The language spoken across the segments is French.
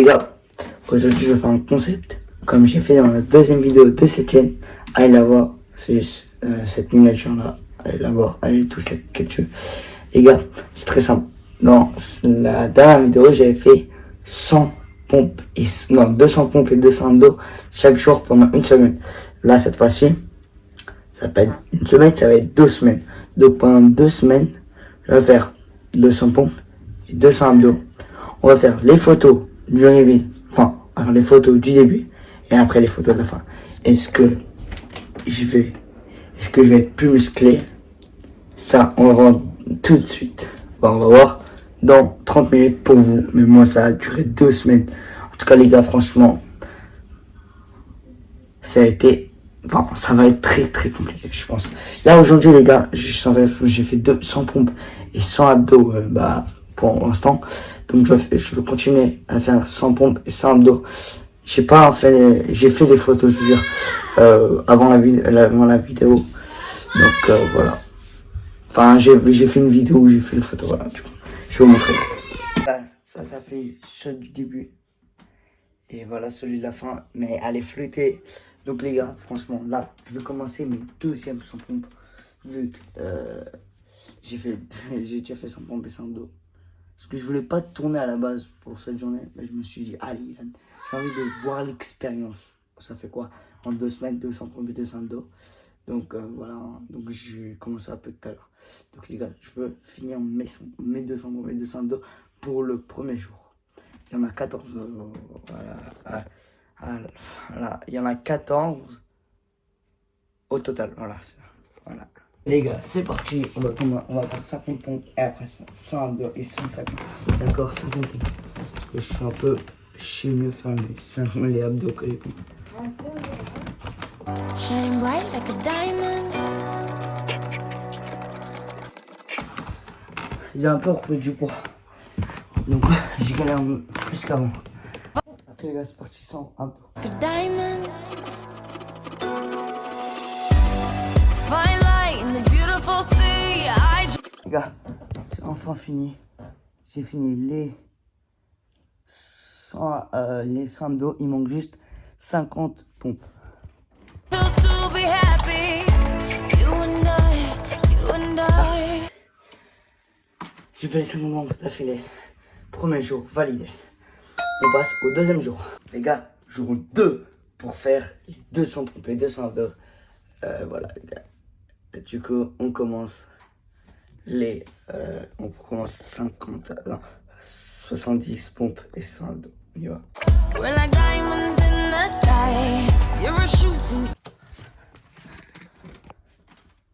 Les gars, aujourd'hui je vais faire un concept, comme j'ai fait dans la deuxième vidéo de cette chaîne. Allez la voir, c'est juste cette miniature là, allez la voir, allez tous la capturer. Les gars, c'est très simple. Dans la dernière vidéo, j'avais fait 100 pompes, et 200 pompes et 200 abdos chaque jour pendant une semaine. Là, cette fois-ci, ça va pas être une semaine, ça va être 2 semaines. Donc pendant 2 semaines, je vais faire 200 pompes et 200 abdos. On va faire les photos du reveal, enfin, alors les photos du début et après les photos de la fin. Est-ce que je vais être plus musclé? Ça, on va voir tout de suite. Bon, on va voir dans 30 minutes pour vous. Mais moi, ça a duré 2 semaines. En tout cas, les gars, franchement, ça a été... Enfin, ça va être très très compliqué, je pense. Là, aujourd'hui, les gars, j'ai fait 200 pompes et 100 abdos, pour l'instant. Donc, je vais continuer à faire 100 pompes et 100 abdos. J'ai fait des photos, je vous jure, avant la vidéo. Donc, voilà. Enfin, j'ai fait une vidéo où j'ai fait les photos, voilà, du coup. Je vais vous montrer. Là, ça fait ceux du début. Et voilà celui de la fin, mais elle est flottée. Donc les gars, franchement, là, je vais commencer mes deuxièmes 100 pompes. Vu que j'ai déjà fait 100 pompes et 100 abdos. Parce que je voulais pas tourner à la base pour cette journée. Mais je me suis dit, allez, j'ai envie de voir l'expérience. Ça fait quoi? En 2 semaines, 200 pompes et 200 abdos. Donc voilà, donc j'ai commencé un peu tout à l'heure. Donc les gars, je veux finir mes 200 pompes et 200 abdos pour le premier jour. Il y en a 14, voilà, il y en a 14 au total, voilà. Les gars, c'est parti, on va faire 50 pompes et après 100 abdos et 150. D'accord, 50 pompes. Parce que je sais mieux faire les abdos que les pompes. Shine bright like a diamond. J'ai un peu repris du poids. Donc j'ai galéré plus qu'avant. Ok les gars, c'est parti, 100 abdos. Les gars, c'est enfin fini. J'ai fini les 100 abdos. Il manque juste 50 pompes. J'ai fait les 50 pompes d'affilée. Premier jour validé. On passe au deuxième jour. Les gars, jour 2 pour faire les 200 pompes et 200 abdos. Voilà les gars. Et du coup, on commence 70 pompes et 100 abdos. On y va.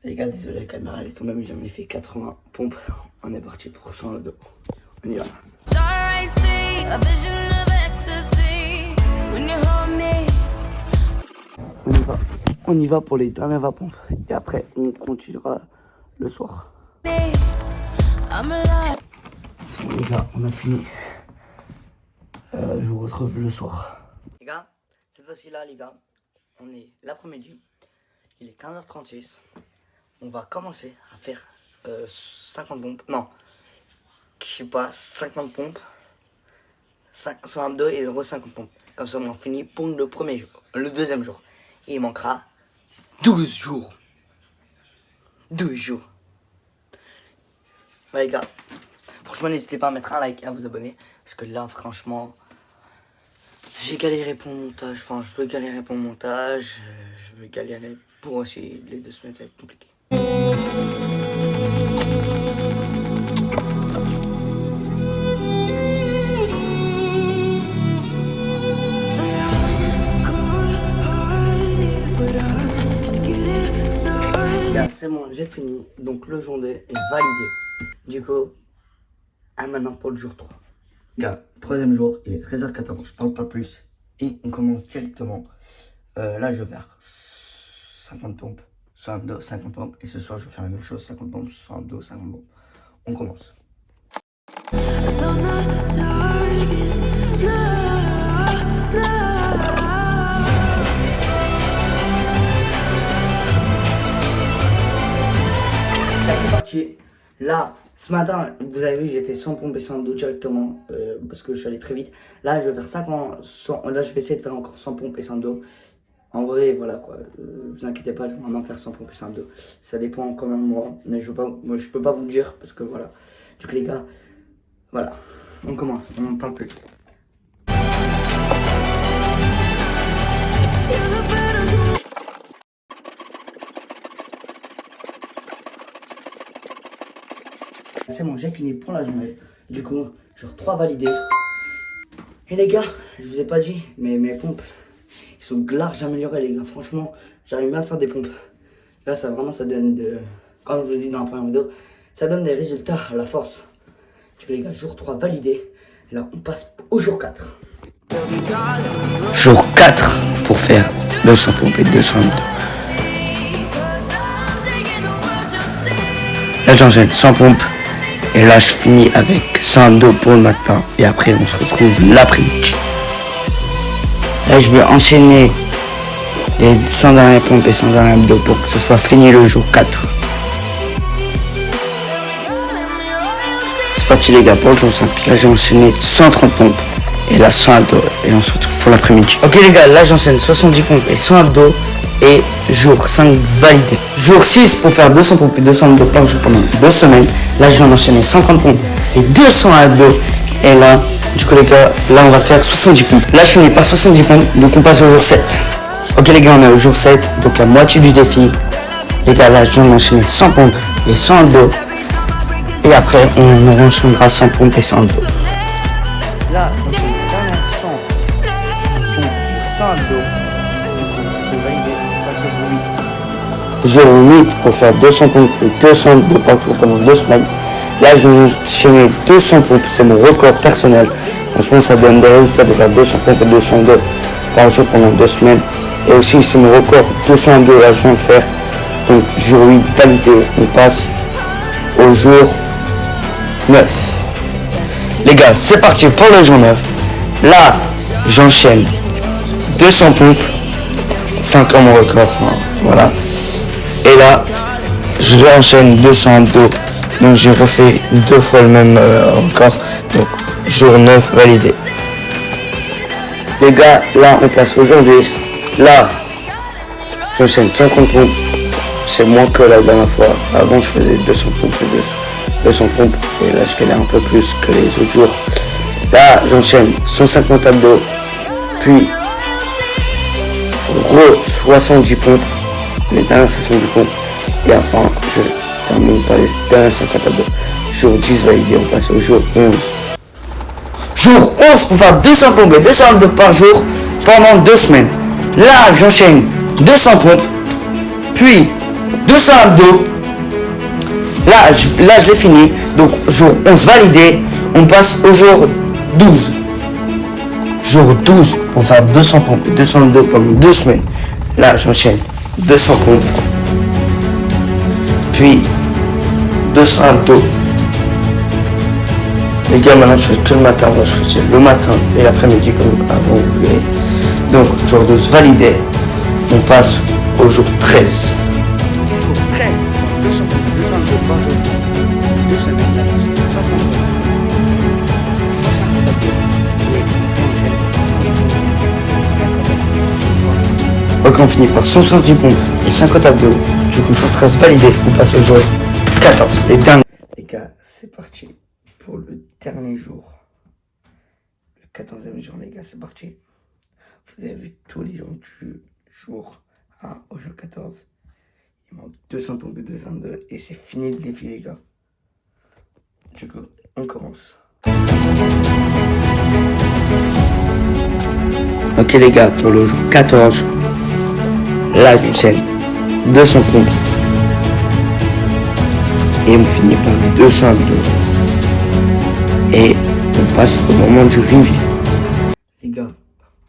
Les gars, désolé, la caméra elle est tombée, mais j'en ai fait 80 pompes. On est parti pour 100 abdos. On y va. On y va pour les dernières 20 pompes. Et après, on continuera le soir. Les gars, on a fini. Je vous retrouve le soir. Les gars, cette fois-ci là, les gars, on est l'après-midi. Il est 15h36. On va commencer à faire 50 pompes. Non, je sais pas, 50 pompes. 100 abdos et 50 pompes. Comme ça, on finit pour le deuxième jour. Et il manquera 12 jours. 12 jours. Ouais, les gars, franchement, n'hésitez pas à mettre un like et à vous abonner. Parce que là, franchement, j'ai galéré pour le montage. Enfin, je veux galérer pour le montage. Je veux galérer pour aussi les 2 semaines, ça va être compliqué. Là, c'est bon, j'ai fini. Donc le jour 2 est validé. Du coup, à maintenant pour le jour 3. Là, troisième jour, il est 13h14, je parle pas plus. Et on commence directement. Là, je vais faire 50 pompes, 100 abdos, 50 pompes. Et ce soir, je vais faire la même chose, 50 pompes, 100 abdos, 50 pompes. On commence. Là, c'est parti. Là, Ce matin, vous avez vu, j'ai fait 100 pompes et 100 abdos directement parce que je suis allé très vite. Là, je vais faire 50, 100, là, je vais essayer de faire encore 100 pompes et 100 abdos. En vrai, voilà quoi. Vous inquiétez pas, je vais vraiment faire 100 pompes et 100 abdos. Ça dépend quand même de moi. Mais je peux pas vous le dire parce que voilà. Du coup, les gars, voilà. On commence. On n'en parle plus. C'est bon, j'ai fini pour la journée. Du coup, genre 3 validés. Et les gars, je vous ai pas dit, mais mes pompes, ils sont larges améliorés les gars. Franchement, j'arrive même à faire des pompes. Là, ça vraiment, ça donne de... Comme je vous dis dans la première vidéo, ça donne des résultats à la force. Du coup les gars, jour 3 validé. Et là, on passe au jour 4. Jour 4 pour faire 200 pompes et 200 abdos. Là, j'enchaîne 100 pompes. Et là, je finis avec 100 abdos pour le matin. Et après, on se retrouve l'après-midi. Là, je vais enchaîner les 100 dernières pompes et 100 derniers abdos pour que ce soit fini le jour 4. C'est parti les gars pour le jour 5. Là, j'ai enchaîné 130 pompes. Et là, 100 abdos. Et on se retrouve pour l'après-midi. Ok les gars, là, j'enchaîne 70 pompes et 100 abdos. Et jour 5 validé. Jour 6 pour faire 200 pompes et 200 abdos par jour pendant 2 semaines. Là, je viens d'enchaîner 130 pompes et 200 abdos. Et là, du coup, les gars, là, on va faire 70 pompes. Là, je finis par 70 pompes, donc on passe au jour 7. Ok, les gars, on est au jour 7, donc la moitié du défi. Les gars, là, je viens d'enchaîner 100 pompes et 100 abdos. Et après, on enchaînera 100 pompes et 100 abdos. Là, j'enchaîne les dernières 100 pompes et 100 abdos. Du coup, c'est validé. Jour 8 pour faire 200 pompes et 200 abdos par jour pendant 2 semaines. Là, je vais enchaîner 200 pompes, c'est mon record personnel. Franchement, ça donne des résultats de faire 200 pompes et 200 abdos par jour pendant 2 semaines. Et aussi, c'est mon record 200 abdos là, je viens de faire. Donc, jour 8 validé, on passe au jour 9. Les gars, c'est parti pour le jour 9. Là, j'enchaîne 200 pompes. C'est encore mon record, enfin, voilà. Et là, je réenchaîne 200 abdos. Donc j'ai refait 2 fois le même record. Donc jour 9 validé. Les gars, là on passe au jour 10. Là, j'enchaîne 50 pompes. C'est moins que la dernière fois. Avant je faisais 200 pompes et 200 pompes. Et là je galère un peu plus que les autres jours. Là, j'enchaîne 150 abdos. Puis 70 pompes, les dernières 70 pompes, et enfin je termine par les dernières 50 abdos. Jour 10 validé, on passe au jour 11. Jour 11 pour faire 200 pompes et 200 abdos par jour pendant 2 semaines. Là, j'enchaîne 200 pompes, puis 200 abdos. Là, je l'ai fini, donc jour 11 validé, on passe au jour 12. Jour 12 pour faire 200 pompes et 200 abdos pendant 2 semaines. Là, j'enchaîne 200 pompes, puis 200 abdos. Les gars, maintenant je fais tout le matin. Avant, je faisais le matin et l'après-midi comme avant vous voulez. Donc, jour 12 validé. On passe au jour 13. Jour 13 pour faire 200 pompes et 200 abdos par jour. 2 semaines, là, j'enchaîne 100 pompes. 150 abdos. Ok, on finit par 170 pompes et 50 abdos. Du coup, jour 13 validé. On passe au jour 14. Les derniers. Les gars, c'est parti pour le dernier jour. Le 14e jour, les gars, c'est parti. Vous avez vu tous les jours du jour 1 au jour 14. Il manque 200 pompes et 200 abdos. Et c'est fini le défi, les gars. Du coup, on commence. Ok les gars, pour le jour 14, là je tiens 200 pompes et on finit par 200 abdos et on passe au moment du reveal. Les gars,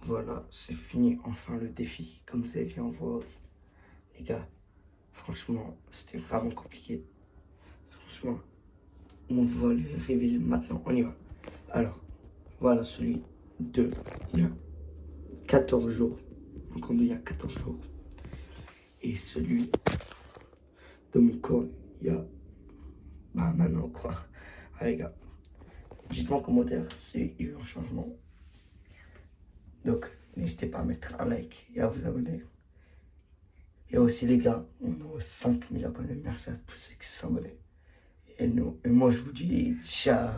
voilà, c'est fini enfin le défi, comme vous avez vu en voix. Les gars, franchement, c'était vraiment compliqué. Franchement, on voit le reveal maintenant, on y va. Alors, voilà celui de il y a 14 jours. Donc on est il y a 14 jours. Et celui de mon corps, il y a bah maintenant quoi. Allez les gars, dites-moi en commentaire s'il y a eu un changement. Donc n'hésitez pas à mettre un like et à vous abonner. Et aussi les gars, on a 5000 abonnés. Merci à tous ceux qui sont abonnés. Et moi je vous dis ciao.